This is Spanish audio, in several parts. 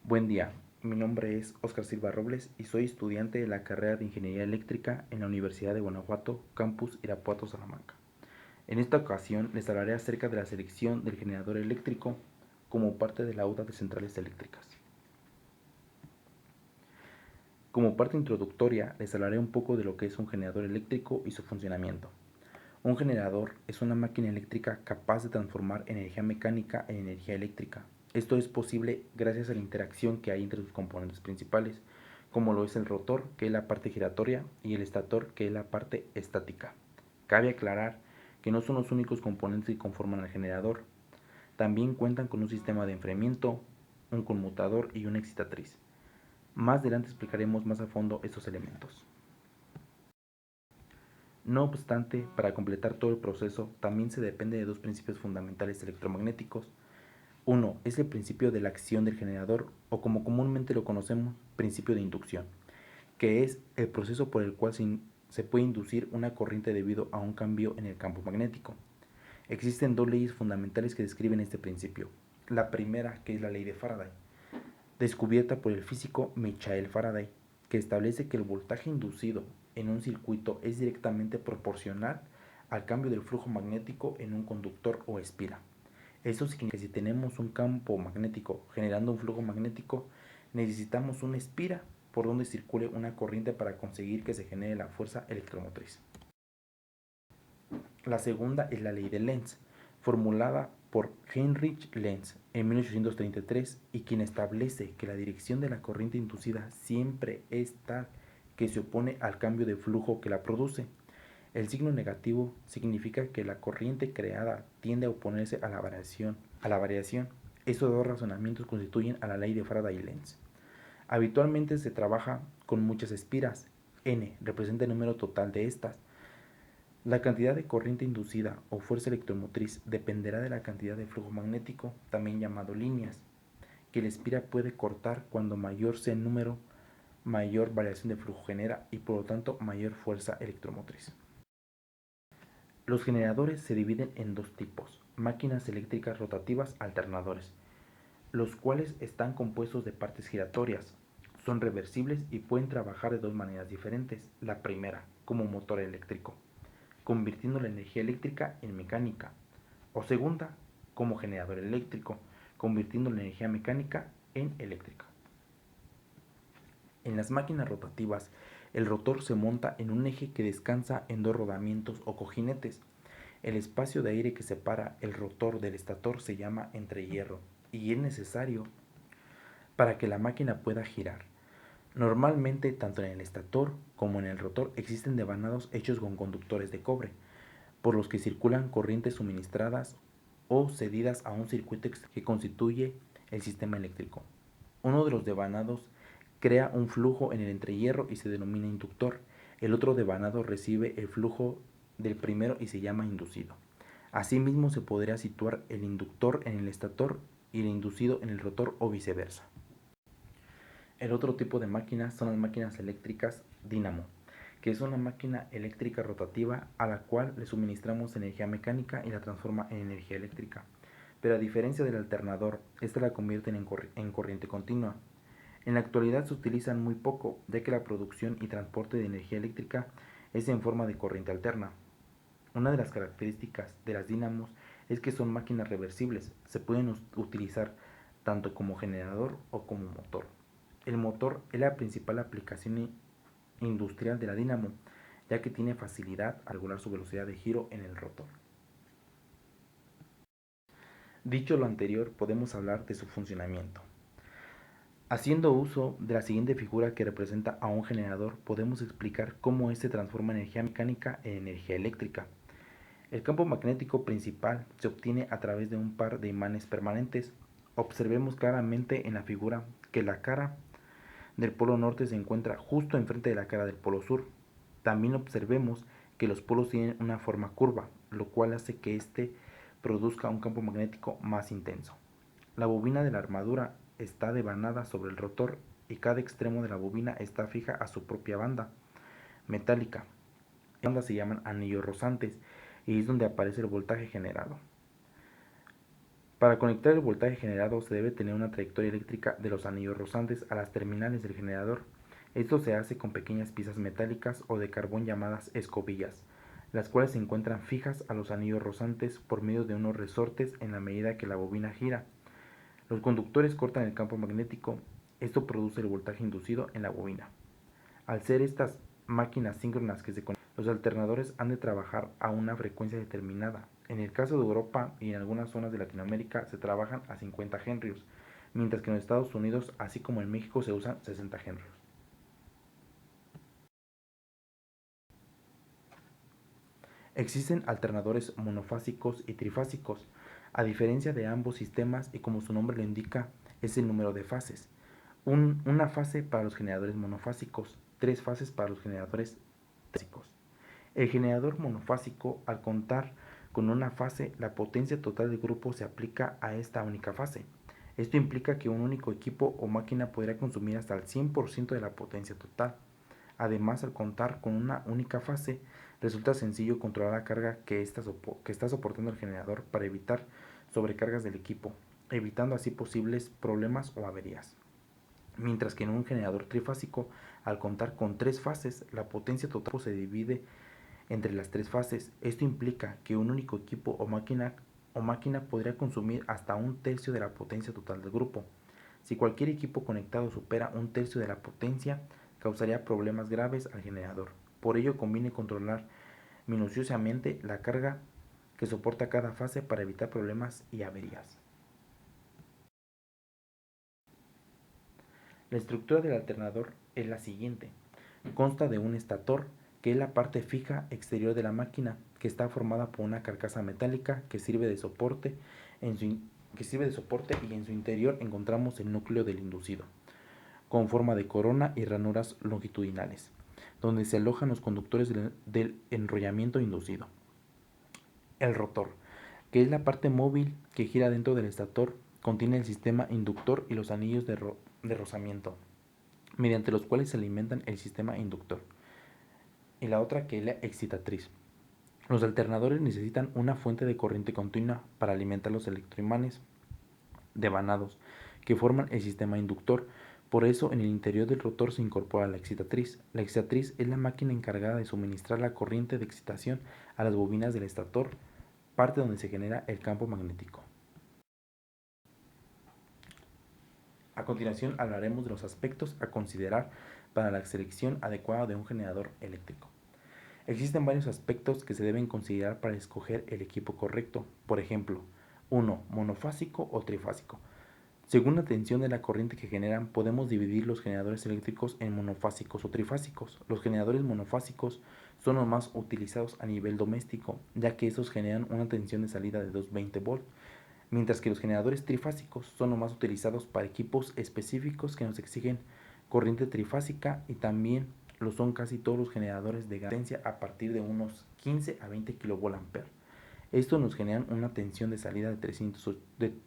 Buen día, mi nombre es Óscar Silva Robles y soy estudiante de la carrera de Ingeniería Eléctrica en la Universidad de Guanajuato, Campus Irapuato, Salamanca. En esta ocasión les hablaré acerca de la selección del generador eléctrico como parte de la UDA de centrales eléctricas. Como parte introductoria les hablaré un poco de lo que es un generador eléctrico y su funcionamiento. Un generador es una máquina eléctrica capaz de transformar energía mecánica en energía eléctrica. Esto es posible gracias a la interacción que hay entre sus componentes principales, como lo es el rotor, que es la parte giratoria, y el estator, que es la parte estática. Cabe aclarar que no son los únicos componentes que conforman el generador. También cuentan con un sistema de enfriamiento, un conmutador y una excitatriz. Más adelante explicaremos más a fondo estos elementos. No obstante, para completar todo el proceso, también se depende de dos principios fundamentales electromagnéticos. Uno es el principio de la acción del generador, o como comúnmente lo conocemos, principio de inducción, que es el proceso por el cual se puede inducir una corriente debido a un cambio en el campo magnético. Existen dos leyes fundamentales que describen este principio. La primera, que es la ley de Faraday, descubierta por el físico Michael Faraday, que establece que el voltaje inducido en un circuito es directamente proporcional al cambio del flujo magnético en un conductor o espira. Eso significa que si tenemos un campo magnético generando un flujo magnético, necesitamos una espira por donde circule una corriente para conseguir que se genere la fuerza electromotriz. La segunda es la ley de Lenz, formulada por Heinrich Lenz en 1833 y quien establece que la dirección de la corriente inducida siempre es tal que se opone al cambio de flujo que la produce. El signo negativo significa que la corriente creada tiende a oponerse a la variación. Estos dos razonamientos constituyen a la ley de Faraday y Lenz. Habitualmente se trabaja con muchas espiras. N representa el número total de estas. La cantidad de corriente inducida o fuerza electromotriz dependerá de la cantidad de flujo magnético, también llamado líneas, que la espira puede cortar. Cuando mayor sea el número, mayor variación de flujo genera y por lo tanto mayor fuerza electromotriz. Los generadores se dividen en dos tipos: máquinas eléctricas rotativas alternadores, los cuales están compuestos de partes giratorias, son reversibles y pueden trabajar de dos maneras diferentes. La primera, como motor eléctrico, convirtiendo la energía eléctrica en mecánica, o segunda, como generador eléctrico, convirtiendo la energía mecánica en eléctrica. En las máquinas rotativas, el rotor se monta en un eje que descansa en dos rodamientos o cojinetes. El espacio de aire que separa el rotor del estator se llama entrehierro y es necesario para que la máquina pueda girar. Normalmente, tanto en el estator como en el rotor existen devanados hechos con conductores de cobre, por los que circulan corrientes suministradas o cedidas a un circuito que constituye el sistema eléctrico. Uno de los devanados crea un flujo en el entrehierro y se denomina inductor. El otro devanado recibe el flujo del primero y se llama inducido. Asimismo, se podría situar el inductor en el estator y el inducido en el rotor o viceversa. El otro tipo de máquinas son las máquinas eléctricas dínamo, que es una máquina eléctrica rotativa a la cual le suministramos energía mecánica y la transforma en energía eléctrica. Pero a diferencia del alternador, esta la convierte en corriente continua. En la actualidad se utilizan muy poco, ya que la producción y transporte de energía eléctrica es en forma de corriente alterna. Una de las características de las dínamos es que son máquinas reversibles, se pueden utilizar tanto como generador o como motor. El motor es la principal aplicación industrial de la dínamo, ya que tiene facilidad al regular su velocidad de giro en el rotor. Dicho lo anterior, podemos hablar de su funcionamiento. Haciendo uso de la siguiente figura que representa a un generador, podemos explicar cómo éste transforma energía mecánica en energía eléctrica. El campo magnético principal se obtiene a través de un par de imanes permanentes. Observemos claramente en la figura que la cara del polo norte se encuentra justo enfrente de la cara del polo sur. También observemos que los polos tienen una forma curva, lo cual hace que éste produzca un campo magnético más intenso. La bobina de la armadura está devanada sobre el rotor y cada extremo de la bobina está fija a su propia banda metálica. Estas bandas se llaman anillos rozantes y es donde aparece el voltaje generado. Para conectar el voltaje generado se debe tener una trayectoria eléctrica de los anillos rozantes a las terminales del generador. Esto se hace con pequeñas piezas metálicas o de carbón llamadas escobillas, las cuales se encuentran fijas a los anillos rozantes por medio de unos resortes en la medida que la bobina gira. Los conductores cortan el campo magnético. Esto produce el voltaje inducido en la bobina. Al ser estas máquinas síncronas que se conectan, los alternadores han de trabajar a una frecuencia determinada. En el caso de Europa y en algunas zonas de Latinoamérica se trabajan a 50 Hz, mientras que en los Estados Unidos, así como en México, se usan 60 Hz. Existen alternadores monofásicos y trifásicos. A diferencia de ambos sistemas, y como su nombre lo indica, es el número de fases. Una fase para los generadores monofásicos, tres fases para los generadores trifásicos. El generador monofásico, al contar con una fase, la potencia total del grupo se aplica a esta única fase. Esto implica que un único equipo o máquina podría consumir hasta el 100% de la potencia total. Además, al contar con una única fase, resulta sencillo controlar la carga que está soportando el generador para evitar sobrecargas del equipo, evitando así posibles problemas o averías. Mientras que en un generador trifásico, al contar con tres fases, la potencia total se divide entre las tres fases. Esto implica que un único equipo o máquina podría consumir hasta un tercio de la potencia total del grupo. Si cualquier equipo conectado supera un tercio de la potencia, causaría problemas graves al generador. Por ello conviene controlar minuciosamente la carga que soporta cada fase para evitar problemas y averías. La estructura del alternador es la siguiente. Consta de un estator, que es la parte fija exterior de la máquina, que está formada por una carcasa metálica que sirve de soporte, y en su interior encontramos el núcleo del inducido, con forma de corona y ranuras longitudinales, donde se alojan los conductores del enrollamiento inducido. El rotor, que es la parte móvil que gira dentro del estator, contiene el sistema inductor y los anillos de rozamiento, mediante los cuales se alimentan el sistema inductor. Y la otra, que es la excitatriz. Los alternadores necesitan una fuente de corriente continua para alimentar los electroimanes devanados que forman el sistema inductor. Por eso en el interior del rotor se incorpora la excitatriz. La excitatriz es la máquina encargada de suministrar la corriente de excitación a las bobinas del estator, parte donde se genera el campo magnético. A continuación hablaremos de los aspectos a considerar para la selección adecuada de un generador eléctrico. Existen varios aspectos que se deben considerar para escoger el equipo correcto. Por ejemplo, 1. Monofásico o trifásico. Según la tensión de la corriente que generan, podemos dividir los generadores eléctricos en monofásicos o trifásicos. Los generadores monofásicos son los más utilizados a nivel doméstico, ya que estos generan una tensión de salida de 220 volts, mientras que los generadores trifásicos son los más utilizados para equipos específicos que nos exigen corriente trifásica, y también lo son casi todos los generadores de gran potencia a partir de unos 15 a 20 kVA. Estos nos generan una tensión de salida de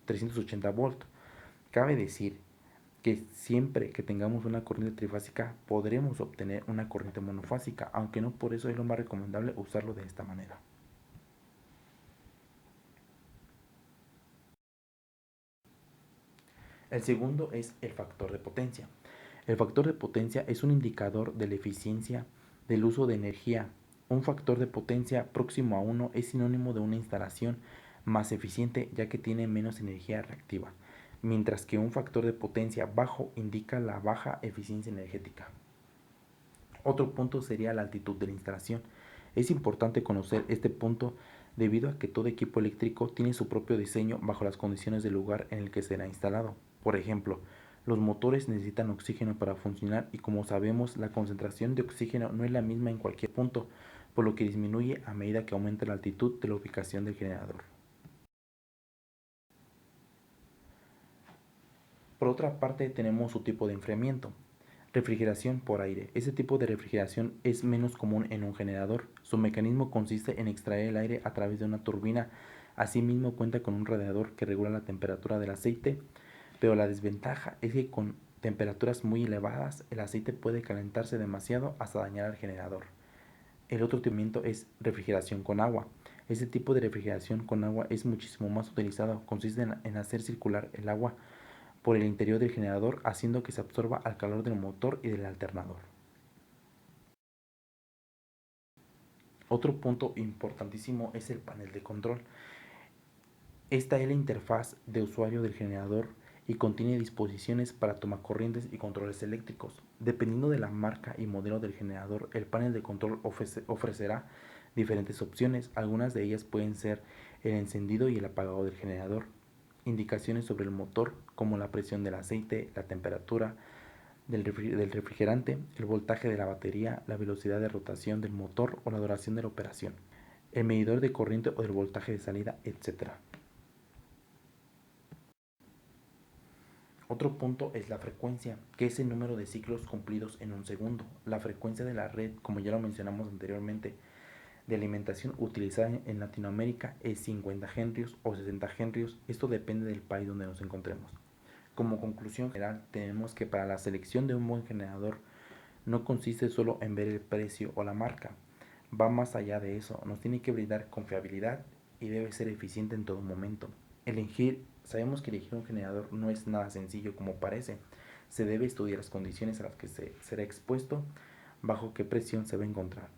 380 volts. Cabe decir que siempre que tengamos una corriente trifásica podremos obtener una corriente monofásica, aunque no por eso es lo más recomendable usarlo de esta manera. El segundo es el factor de potencia. El factor de potencia es un indicador de la eficiencia del uso de energía. Un factor de potencia próximo a 1 es sinónimo de una instalación más eficiente, ya que tiene menos energía reactiva, mientras que un factor de potencia bajo indica la baja eficiencia energética. Otro punto sería la altitud de la instalación. Es importante conocer este punto debido a que todo equipo eléctrico tiene su propio diseño bajo las condiciones del lugar en el que será instalado. Por ejemplo, los motores necesitan oxígeno para funcionar, y como sabemos, la concentración de oxígeno no es la misma en cualquier punto, por lo que disminuye a medida que aumenta la altitud de la ubicación del generador. Por otra parte, tenemos su tipo de enfriamiento. Refrigeración por aire. Este tipo de refrigeración es menos común en un generador. Su mecanismo consiste en extraer el aire a través de una turbina. Asimismo cuenta con un radiador que regula la temperatura del aceite, pero la desventaja es que con temperaturas muy elevadas el aceite puede calentarse demasiado hasta dañar al generador. El otro tratamiento es refrigeración con agua. Este tipo de refrigeración con agua es muchísimo más utilizado. Consiste en hacer circular el agua por el interior del generador, haciendo que se absorba al calor del motor y del alternador. Otro punto importantísimo es el panel de control. Esta es la interfaz de usuario del generador y contiene disposiciones para tomacorrientes y controles eléctricos. Dependiendo de la marca y modelo del generador, el panel de control ofrecerá diferentes opciones. Algunas de ellas pueden ser el encendido y el apagado del generador, indicaciones sobre el motor como la presión del aceite, la temperatura del refrigerante, el voltaje de la batería, la velocidad de rotación del motor o la duración de la operación, el medidor de corriente o del voltaje de salida, etc. Otro punto es la frecuencia, que es el número de ciclos cumplidos en un segundo. La frecuencia de la red, como ya lo mencionamos anteriormente, de alimentación utilizada en Latinoamérica es 50 Hz o 60 Hz. Esto depende del país donde nos encontremos. Como conclusión general, tenemos que para la selección de un buen generador no consiste solo en ver el precio o la marca. Va más allá de eso, nos tiene que brindar confiabilidad y debe ser eficiente en todo momento. Sabemos que elegir un generador no es nada sencillo como parece. Se debe estudiar las condiciones a las que se será expuesto, bajo qué presión se va a encontrar.